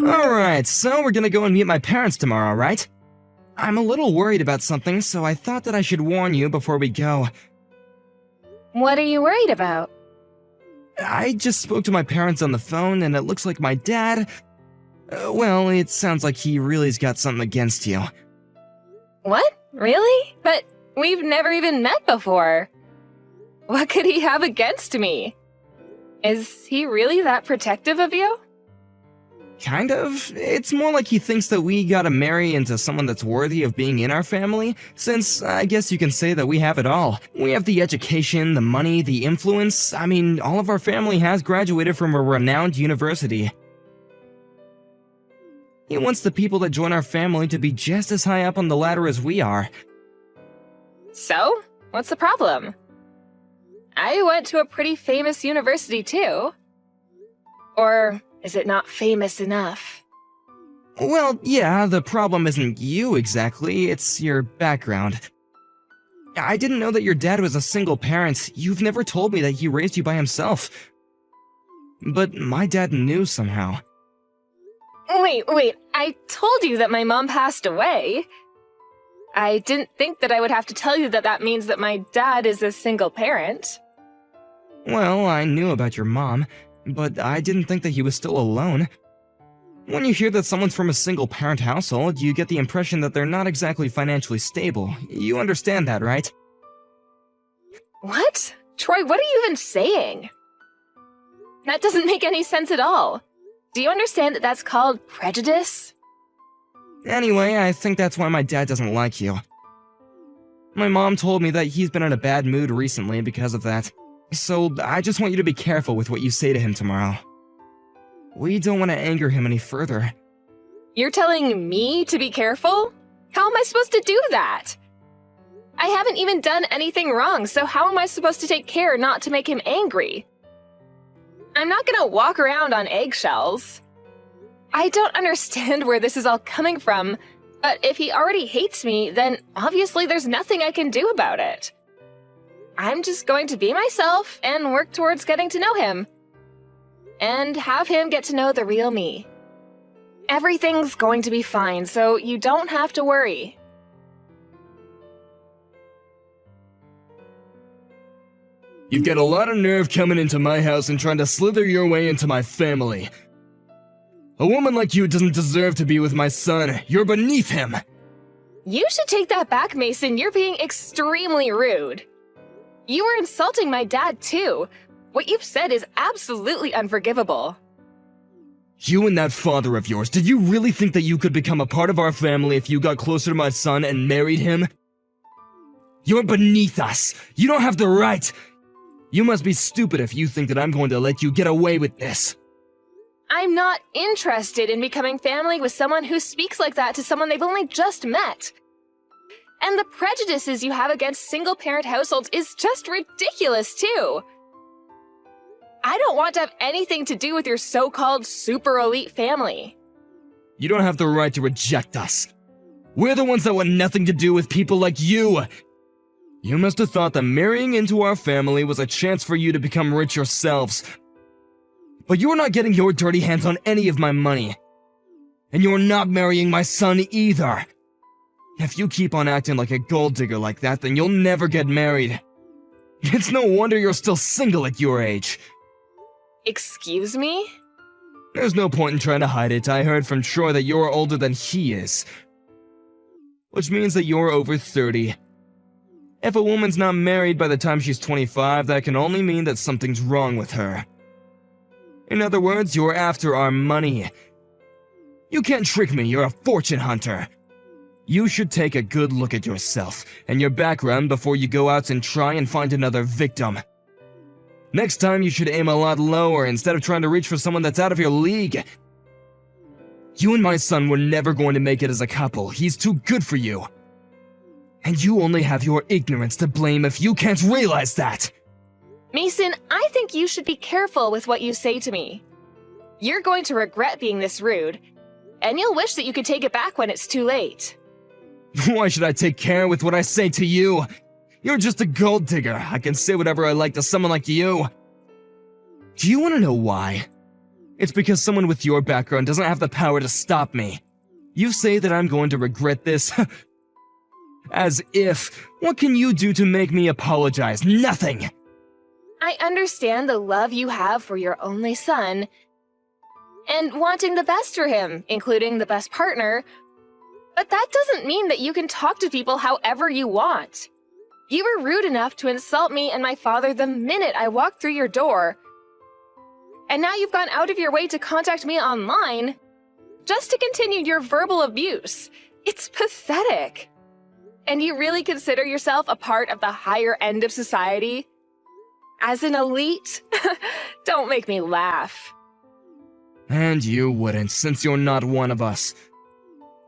Alright, so we're gonna go and meet my parents tomorrow, right? I'm a little worried about something, so I thought that I should warn you before we go. What are you worried about? I just spoke to my parents on the phone, and it looks like my dad... well, it sounds like he really's got something against you. What? Really? But we've never even met before. What could he have against me? Is he really that protective of you? Kind of. It's more like he thinks that we gotta marry into someone that's worthy of being in our family, since I guess you can say that we have it all. We have the education, the money, the influence. I mean, all of our family has graduated from a renowned university. He wants the people that join our family to be just as high up on the ladder as we are. So? What's the problem? I went to a pretty famous university too. Or is it not famous enough? Well, yeah, the problem isn't you exactly, it's your background. I didn't know that your dad was a single parent. You've never told me that he raised you by himself. But my dad knew somehow. Wait, I told you that my mom passed away. I didn't think that I would have to tell you that that means that my dad is a single parent. Well, I knew about your mom, but I didn't think that he was still alone. When you hear that someone's from a single-parent household, you get the impression that they're not exactly financially stable. You understand that, right? What? Troy, what are you even saying? That doesn't make any sense at all. Do you understand that that's called prejudice? Anyway, I think that's why my dad doesn't like you. My mom told me that he's been in a bad mood recently because of that. So I just want you to be careful with what you say to him tomorrow. We don't want to anger him any further. You're telling me to be careful? How am I supposed to do that? I haven't even done anything wrong, so how am I supposed to take care not to make him angry? I'm not gonna walk around on eggshells. I don't understand where this is all coming from, but if he already hates me, then obviously there's nothing I can do about it. I'm just going to be myself and work towards getting to know him. And have him get to know the real me. Everything's going to be fine, so you don't have to worry. You've got a lot of nerve coming into my house and trying to slither your way into my family. A woman like you doesn't deserve to be with my son. You're beneath him. You should take that back, Mason. You're being extremely rude. You were insulting my dad, too. What you've said is absolutely unforgivable. You and that father of yours, did you really think that you could become a part of our family if you got closer to my son and married him? You're beneath us. You don't have the right. You must be stupid if you think that I'm going to let you get away with this. I'm not interested in becoming family with someone who speaks like that to someone they've only just met. And the prejudices you have against single-parent households is just ridiculous, too. I don't want to have anything to do with your so-called super elite family. You don't have the right to reject us. We're the ones that want nothing to do with people like you. You must have thought that marrying into our family was a chance for you to become rich yourselves. But you're not getting your dirty hands on any of my money. And you're not marrying my son either. If you keep on acting like a gold digger like that, then you'll never get married. It's no wonder you're still single at your age. Excuse me? There's no point in trying to hide it. I heard from Troy that you're older than he is. Which means that you're over 30. If a woman's not married by the time she's 25, that can only mean that something's wrong with her. In other words, you're after our money. You can't trick me, you're a fortune hunter. You should take a good look at yourself and your background before you go out and try and find another victim. Next time you should aim a lot lower instead of trying to reach for someone that's out of your league. You and my son were never going to make it as a couple. He's too good for you. And you only have your ignorance to blame if you can't realize that. Mason, I think you should be careful with what you say to me. You're going to regret being this rude, and you'll wish that you could take it back when it's too late. Why should I take care with what I say to you? You're just a gold digger. I can say whatever I like to someone like you. Do you want to know why? It's because someone with your background doesn't have the power to stop me. You say that I'm going to regret this? As if. What can you do to make me apologize? Nothing! I understand the love you have for your only son and wanting the best for him, including the best partner, but that doesn't mean that you can talk to people however you want. You were rude enough to insult me and my father the minute I walked through your door, and now you've gone out of your way to contact me online just to continue your verbal abuse. It's pathetic. And you really consider yourself a part of the higher end of society? As an elite? Don't make me laugh. And you wouldn't, since you're not one of us.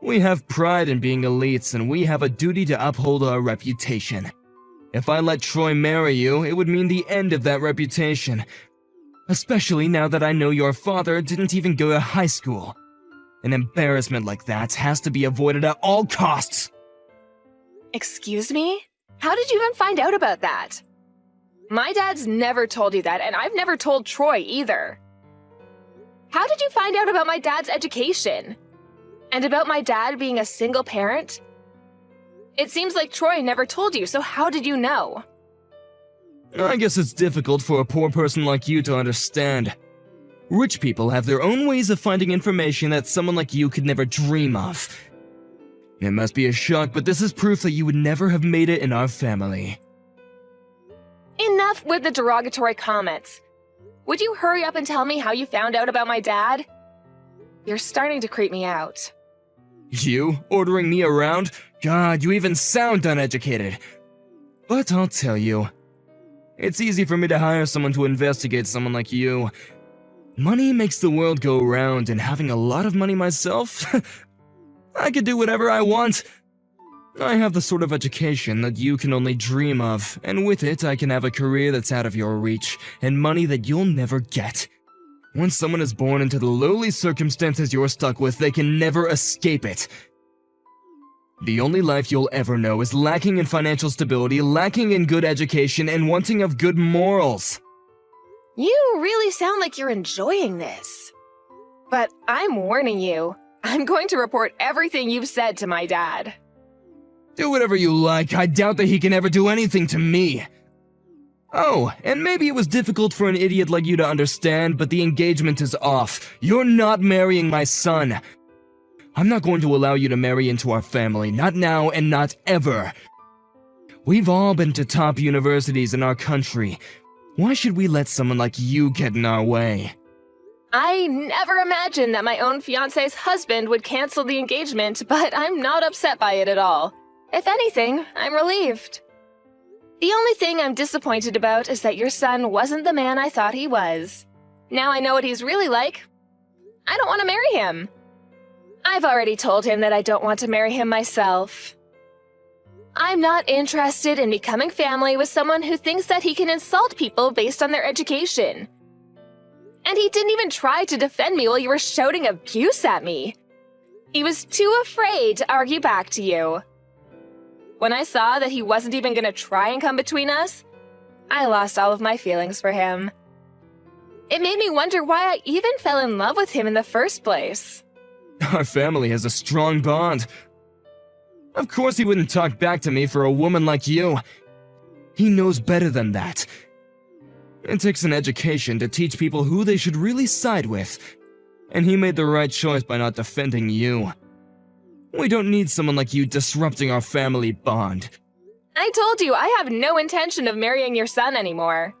We have pride in being elites, and we have a duty to uphold our reputation. If I let Troy marry you, it would mean the end of that reputation. Especially now that I know your father didn't even go to high school. An embarrassment like that has to be avoided at all costs. Excuse me? How did you even find out about that? My dad's never told you that, and I've never told Troy either. How did you find out about my dad's education? And about my dad being a single parent? It seems like Troy never told you, so how did you know? I guess it's difficult for a poor person like you to understand. Rich people have their own ways of finding information that someone like you could never dream of. It must be a shock, but this is proof that you would never have made it in our family. Enough with the derogatory comments. Would you hurry up and tell me how you found out about my dad? You're starting to creep me out. You? Ordering me around? God, you even sound uneducated. But I'll tell you. It's easy for me to hire someone to investigate someone like you. Money makes the world go round, and having a lot of money myself, I could do whatever I want. I have the sort of education that you can only dream of, and with it I can have a career that's out of your reach, and money that you'll never get. Once someone is born into the lowly circumstances you're stuck with, they can never escape it. The only life you'll ever know is lacking in financial stability, lacking in good education, and wanting of good morals. You really sound like you're enjoying this. But I'm warning you, I'm going to report everything you've said to my dad. Do whatever you like, I doubt that he can ever do anything to me. Oh, and maybe it was difficult for an idiot like you to understand, but the engagement is off. You're not marrying my son. I'm not going to allow you to marry into our family, not now and not ever. We've all been to top universities in our country. Why should we let someone like you get in our way? I never imagined that my own fiancé's husband would cancel the engagement, but I'm not upset by it at all. If anything, I'm relieved. The only thing I'm disappointed about is that your son wasn't the man I thought he was. Now I know what he's really like. I don't want to marry him. I've already told him that I don't want to marry him myself. I'm not interested in becoming family with someone who thinks that he can insult people based on their education. And he didn't even try to defend me while you were shouting abuse at me. He was too afraid to argue back to you. When I saw that he wasn't even going to try and come between us, I lost all of my feelings for him. It made me wonder why I even fell in love with him in the first place. Our family has a strong bond. Of course he wouldn't talk back to me for a woman like you. He knows better than that. It takes an education to teach people who they should really side with, and he made the right choice by not defending you. We don't need someone like you disrupting our family bond. I told you I have no intention of marrying your son anymore.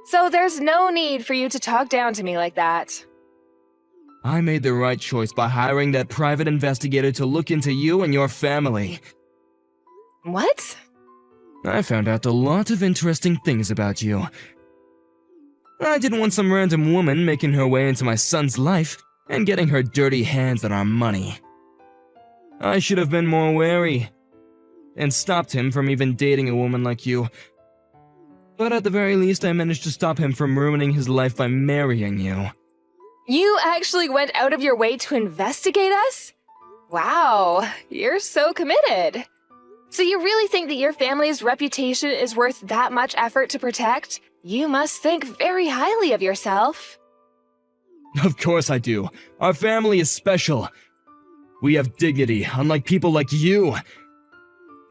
So there's no need for you to talk down to me like that. I made the right choice by hiring that private investigator to look into you and your family. What? I found out a lot of interesting things about you. I didn't want some random woman making her way into my son's life and getting her dirty hands on our money. I should have been more wary and stopped him from even dating a woman like you. But at the very least, I managed to stop him from ruining his life by marrying you. You actually went out of your way to investigate us? Wow, you're so committed. So you really think that your family's reputation is worth that much effort to protect? You must think very highly of yourself. Of course I do. Our family is special. We have dignity, unlike people like you.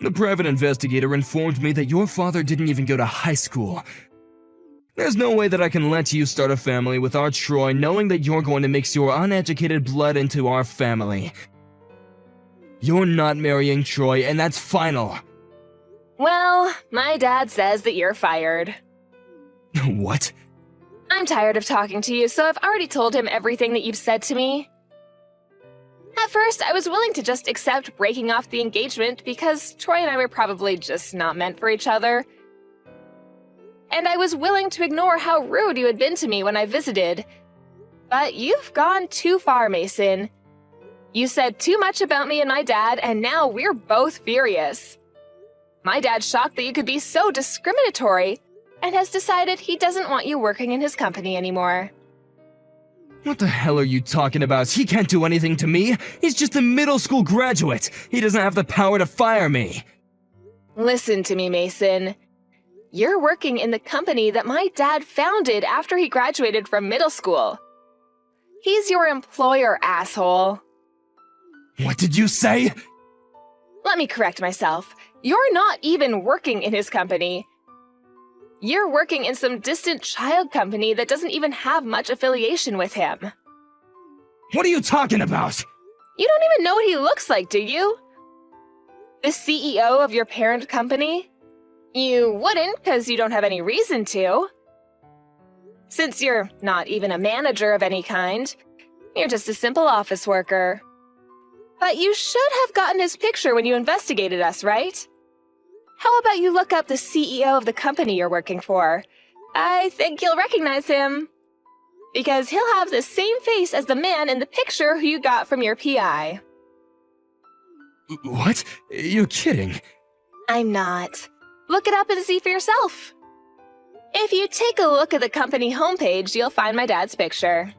The private investigator informed me that your father didn't even go to high school. There's no way that I can let you start a family with our Troy knowing that you're going to mix your uneducated blood into our family. You're not marrying Troy, and that's final. Well, my dad says that you're fired. What? I'm tired of talking to you, so I've already told him everything that you've said to me. At first, I was willing to just accept breaking off the engagement because Troy and I were probably just not meant for each other. And I was willing to ignore how rude you had been to me when I visited. But you've gone too far, Mason. You said too much about me and my dad, and now we're both furious. My dad's shocked that you could be so discriminatory, and has decided he doesn't want you working in his company anymore. What the hell are you talking about? He can't do anything to me. He's just a middle school graduate. He doesn't have the power to fire me. Listen to me, Mason. You're working in the company that my dad founded after he graduated from middle school. He's your employer, asshole. What did you say? Let me correct myself. You're not even working in his company. You're working in some distant child company that doesn't even have much affiliation with him. What are you talking about? You don't even know what he looks like, do you? The CEO of your parent company? You wouldn't, because you don't have any reason to. Since you're not even a manager of any kind, you're just a simple office worker. But you should have gotten his picture when you investigated us, right? How about you look up the CEO of the company you're working for? I think you'll recognize him. Because he'll have the same face as the man in the picture who you got from your PI. What? You're kidding. I'm not. Look it up and see for yourself. If you take a look at the company homepage, you'll find my dad's picture.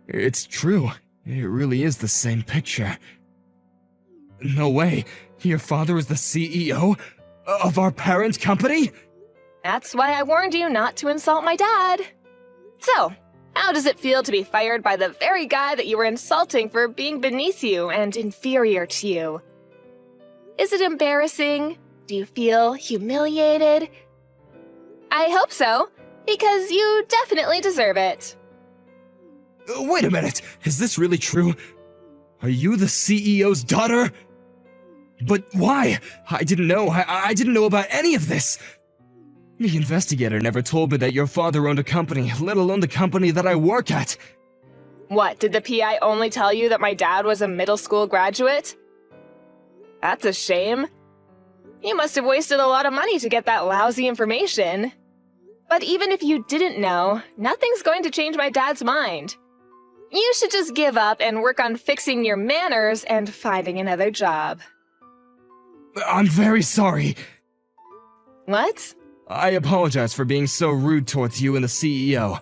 It's true. It really is the same picture. No way. Your father is the CEO of our parent company? That's why I warned you not to insult my dad. So, how does it feel to be fired by the very guy that you were insulting for being beneath you and inferior to you? Is it embarrassing? Do you feel humiliated? I hope so, because you definitely deserve it. Wait a minute. Is this really true? Are you the CEO's daughter? But why? I didn't know. I didn't know about any of this. The investigator never told me that your father owned a company, let alone the company that I work at. What, did the PI only tell you that my dad was a middle school graduate? That's a shame. You must have wasted a lot of money to get that lousy information. But even if you didn't know, nothing's going to change my dad's mind. You should just give up and work on fixing your manners and finding another job. I'm very sorry. What? I apologize for being so rude towards you and the CEO.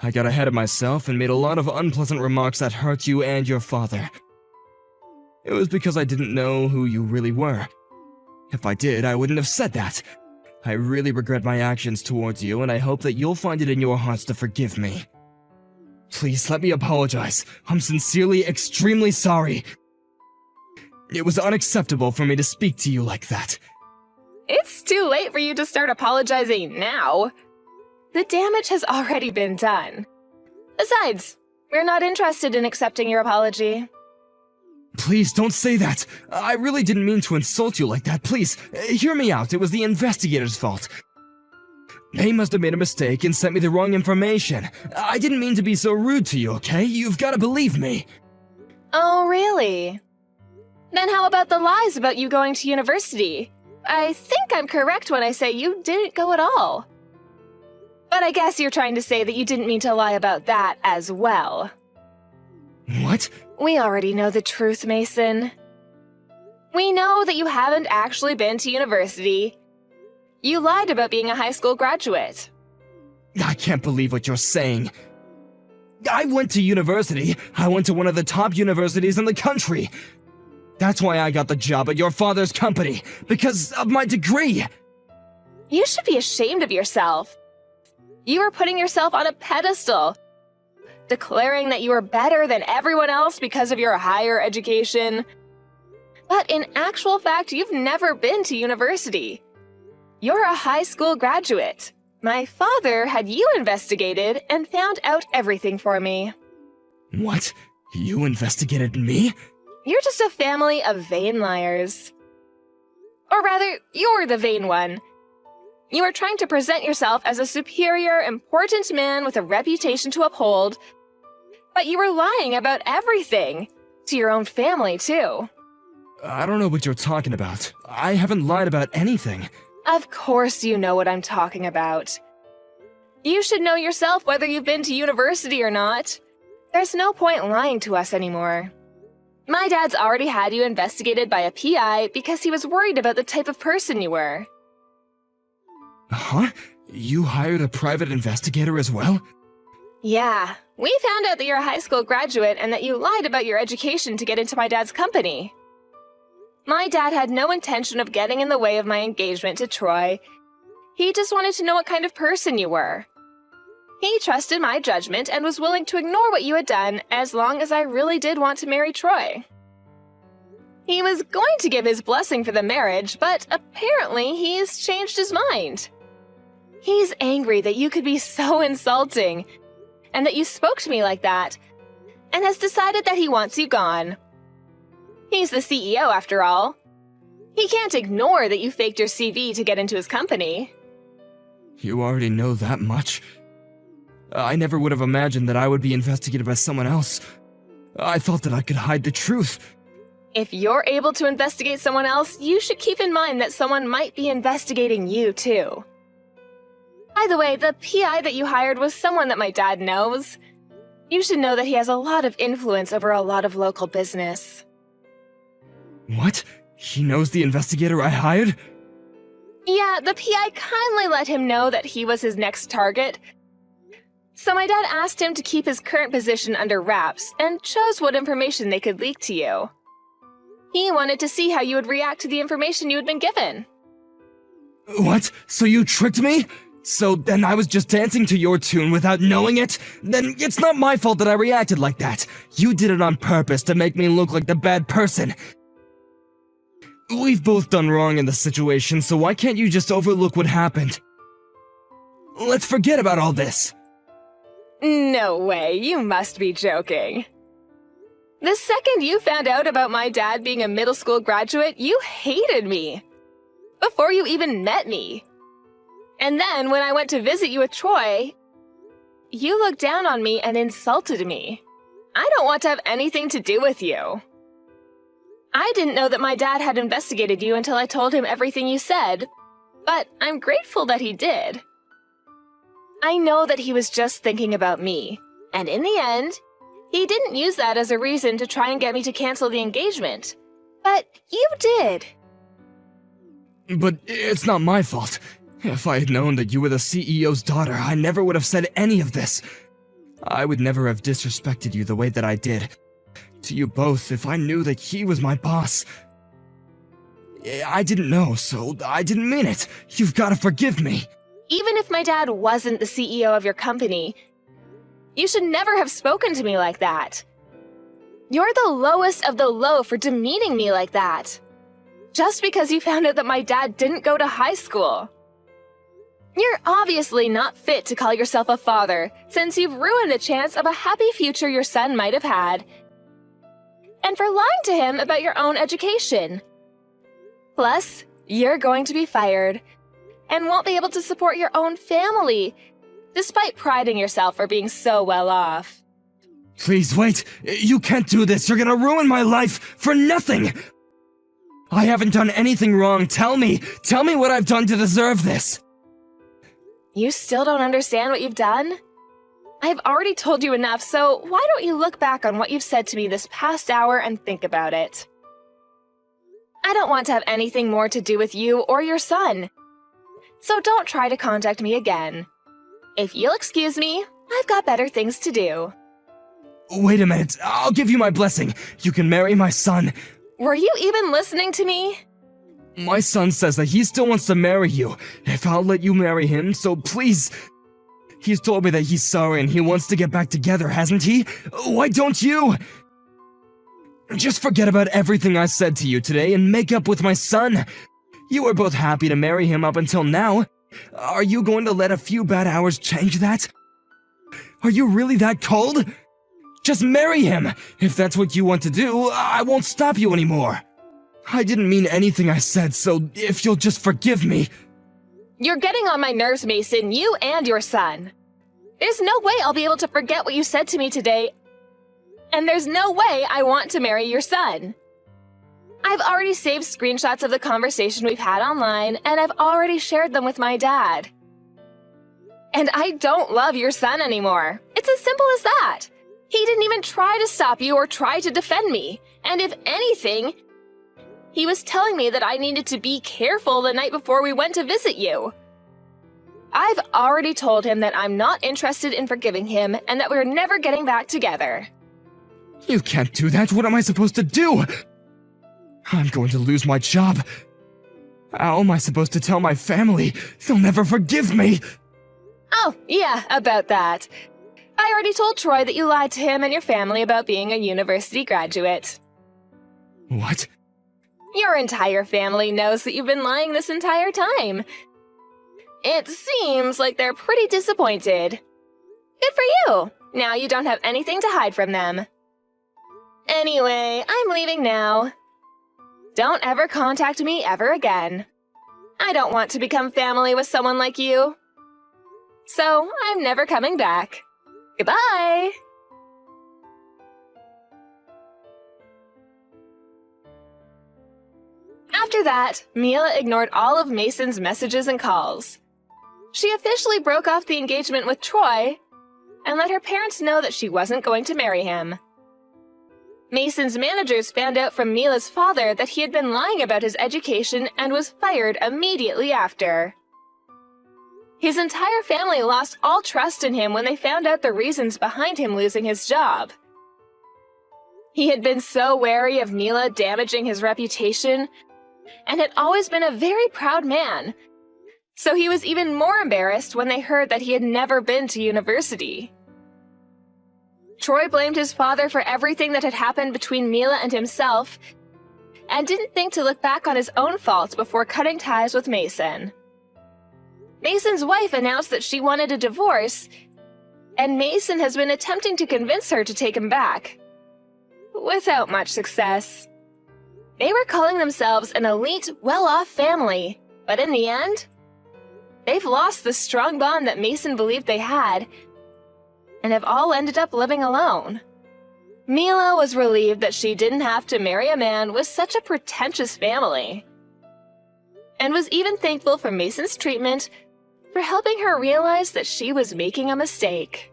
I got ahead of myself and made a lot of unpleasant remarks that hurt you and your father. It was because I didn't know who you really were. If I did, I wouldn't have said that. I really regret my actions towards you, and I hope that you'll find it in your hearts to forgive me. Please let me apologize. I'm sincerely extremely sorry. It was unacceptable for me to speak to you like that. It's too late for you to start apologizing now. The damage has already been done. Besides, we're not interested in accepting your apology. Please don't say that. I really didn't mean to insult you like that. Please, hear me out. It was the investigator's fault. They must have made a mistake and sent me the wrong information. I didn't mean to be so rude to you, okay? You've got to believe me. Oh, really? Then how about the lies about you going to university? I think I'm correct when I say you didn't go at all. But I guess you're trying to say that you didn't mean to lie about that as well. What? We already know the truth, Mason. We know that you haven't actually been to university. You lied about being a high school graduate. I can't believe what you're saying. I went to university. I went to one of the top universities in the country. That's why I got the job at your father's company, because of my degree. You should be ashamed of yourself. You are putting yourself on a pedestal. declaring that you were better than everyone else because of your higher education. But in actual fact, you've never been to university. You're a high school graduate. My father had you investigated and found out everything for me. What? You investigated me? You're just a family of vain liars. Or rather, you're the vain one. You are trying to present yourself as a superior, important man with a reputation to uphold, but you were lying about everything. To your own family, too. I don't know what you're talking about. I haven't lied about anything. Of course you know what I'm talking about. You should know yourself whether you've been to university or not. There's no point lying to us anymore. My dad's already had you investigated by a PI because he was worried about the type of person you were. Huh? You hired a private investigator as well? Yeah, we found out that you're a high school graduate and that you lied about your education to get into my dad's company. My dad had no intention of getting in the way of my engagement to Troy. He just wanted to know what kind of person you were. He trusted my judgment and was willing to ignore what you had done as long as I really did want to marry Troy. He was going to give his blessing for the marriage, but apparently he's changed his mind. He's angry that you could be so insulting, and that you spoke to me like that, and has decided that he wants you gone. He's the CEO, after all. He can't ignore that you faked your CV to get into his company. You already know that much? I never would have imagined that I would be investigated by someone else. I thought that I could hide the truth. If you're able to investigate someone else, you should keep in mind that someone might be investigating you, too. By the way, the PI that you hired was someone that my dad knows. You should know that he has a lot of influence over a lot of local business. What? He knows the investigator I hired? Yeah, the PI kindly let him know that he was his next target. So my dad asked him to keep his current position under wraps and chose what information they could leak to you. He wanted to see how you would react to the information you had been given. What? So you tricked me? So then I was just dancing to your tune without knowing it? Then it's not my fault that I reacted like that. You did it on purpose to make me look like the bad person. We've both done wrong in this situation, so why can't you just overlook what happened? Let's forget about all this. No way, you must be joking. The second you found out about my dad being a middle school graduate, you hated me. Before you even met me. And then when I went to visit you with Troy, you looked down on me and insulted me. I don't want to have anything to do with you. I didn't know that my dad had investigated you until I told him everything you said, but I'm grateful that he did. I know that he was just thinking about me, and in the end, he didn't use that as a reason to try and get me to cancel the engagement. But you did. But it's not my fault. If I had known that you were the CEO's daughter, I never would have said any of this. I would never have disrespected you the way that I did. To you both, if I knew that he was my boss. I didn't know, so I didn't mean it. You've got to forgive me. Even if my dad wasn't the CEO of your company, you should never have spoken to me like that. You're the lowest of the low for demeaning me like that. Just because you found out that my dad didn't go to high school. You're obviously not fit to call yourself a father, since you've ruined the chance of a happy future your son might have had. And for lying to him about your own education. Plus, you're going to be fired, and won't be able to support your own family, despite priding yourself for being so well off. Please wait. You can't do this. You're gonna ruin my life for nothing. I haven't done anything wrong. Tell me what I've done to deserve this. You still don't understand what you've done? I've already told you enough, so why don't you look back on what you've said to me this past hour and think about it? I don't want to have anything more to do with you or your son. So don't try to contact me again. If you'll excuse me, I've got better things to do. Wait a minute. I'll give you my blessing. You can marry my son. Were you even listening to me? My son says that he still wants to marry you. If I'll let you marry him, so please He's told me that he's sorry and he wants to get back together, hasn't he? Why don't you? Just forget about everything I said to you today and make up with my son. You were both happy to marry him up until now. Are you going to let a few bad hours change that? Are you really that cold? Just marry him! If that's what you want to do, I won't stop you anymore. I didn't mean anything I said, so if you'll just forgive me. You're getting on my nerves, Mason, you and your son. There's no way I'll be able to forget what you said to me today, and there's no way I want to marry your son. I've already saved screenshots of the conversation we've had online, and I've already shared them with my dad. And I don't love your son anymore. It's as simple as that. He didn't even try to stop you or try to defend me. And if anything, he was telling me that I needed to be careful the night before we went to visit you. I've already told him that I'm not interested in forgiving him and that we're never getting back together. You can't do that. What am I supposed to do? I'm going to lose my job. How am I supposed to tell my family? They'll never forgive me. Oh, yeah, about that. I already told Troy that you lied to him and your family about being a university graduate. What? Your entire family knows that you've been lying this entire time. It seems like they're pretty disappointed. Good for you! Now you don't have anything to hide from them. Anyway, I'm leaving now. Don't ever contact me ever again. I don't want to become family with someone like you. So, I'm never coming back. Goodbye! After that, Mila ignored all of Mason's messages and calls. She officially broke off the engagement with Troy and let her parents know that she wasn't going to marry him. Mason's managers found out from Mila's father that he had been lying about his education and was fired immediately after. His entire family lost all trust in him when they found out the reasons behind him losing his job. He had been so wary of Mila damaging his reputation and had always been a very proud man, so he was even more embarrassed when they heard that he had never been to university. Troy blamed his father for everything that had happened between Mila and himself and didn't think to look back on his own faults before cutting ties with Mason. Mason's wife announced that she wanted a divorce, and Mason has been attempting to convince her to take him back, without much success. They were calling themselves an elite, well-off family, but in the end, they've lost the strong bond that Mason believed they had, and have all ended up living alone. Mila was relieved that she didn't have to marry a man with such a pretentious family, and was even thankful for Mason's treatment for helping her realize that she was making a mistake.